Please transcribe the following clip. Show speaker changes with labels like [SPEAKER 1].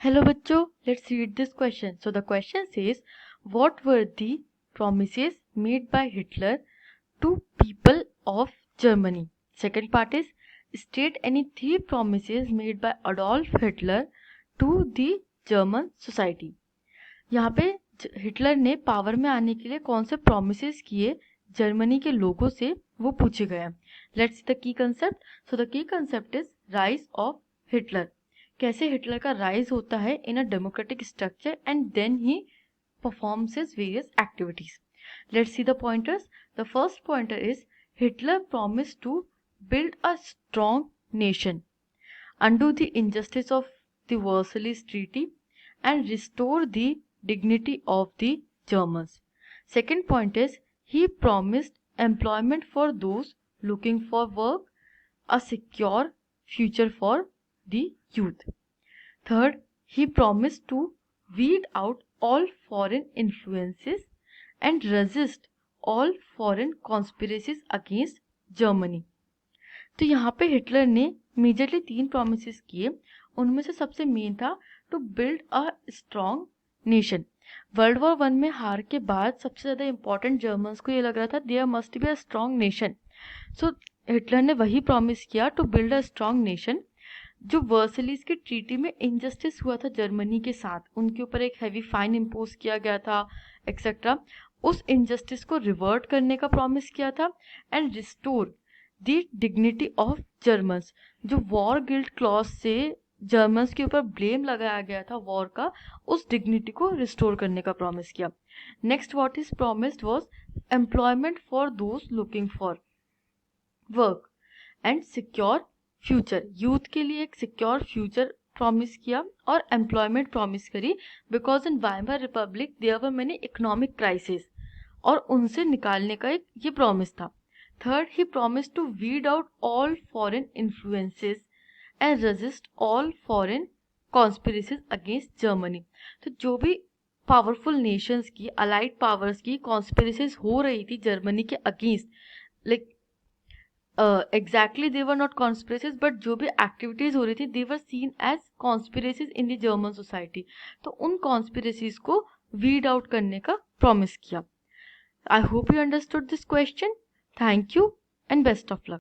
[SPEAKER 1] Hello बच्चों, let's read this question. So the question says, what were the promises made by Hitler to people of Germany? Second part is, state any three promises made by Adolf Hitler to the German society. यहाँ पे Hitler ने power में आने के लिए कौन से promises किए जर्मनी के लोगों से, वो पूछे गए हैं. Let's see the key concept. So the key concept is rise of Hitler. कैसे हिटलर का राइज होता है in a democratic structure and then he performs his various activities. Let's see the pointers. The first pointer is Hitler promise to build a strong nation, undo the injustice of the Versailles Treaty, and restore the dignity of the Germans. Second point is, he promised employment for those looking for work, a secure future for the youth. Third, he promised to weed out all foreign influences and resist all foreign conspiracies against Germany. तो यहाँ पे Hitler ने majorly 3 promises किए. उनमें से सबसे main था to build a strong nation. World war 1 में हार के बाद सबसे ज़्यादा इंपॉर्टेंट जर्मन्स को ये लग रहा था there must be a strong nation. So Hitler ने वही प्रॉमिस किया to build a strong nation. जो वर्सलीज की ट्रीटी में इनजस्टिस हुआ था जर्मनी के साथ, उनके ऊपर एक हैवी फाइन इम्पोज किया गया था एक्सेट्रा, उस इनजस्टिस को रिवर्ट करने का प्रॉमिस किया था and restore the dignity of Germans. जो वॉर गिल्ट क्लॉज से जर्मन्स के ऊपर ब्लेम लगाया गया था वॉर का, उस डिग्निटी को रिस्टोर करने का प्रॉमिस किया. Next what is promised was employment for those looking for work and secure future. Youth के लिए एक सिक्योर फ्यूचर प्रॉमिस किया और एम्प्लॉयमेंट प्रॉमिस करी, because in Weimar Republic there were many economic crisis और उनसे निकालने का एक ये प्रॉमिस था. Third, he promised to weed out all foreign influences and resist all foreign conspiracies against Germany. तो जो भी पावरफुल नेशंस की, अलाइड पावर्स की कॉन्स्पिरेसीज हो रही थी जर्मनी के against, like exactly they were not conspiracies, but जो भी एक्टिविटीज हो रही थी they were seen as conspiracies in the German society. तो उन कॉन्स्पिरेसीज को वीड आउट करने का प्रॉमिस किया. I hope you understood this question. Thank you and best of luck.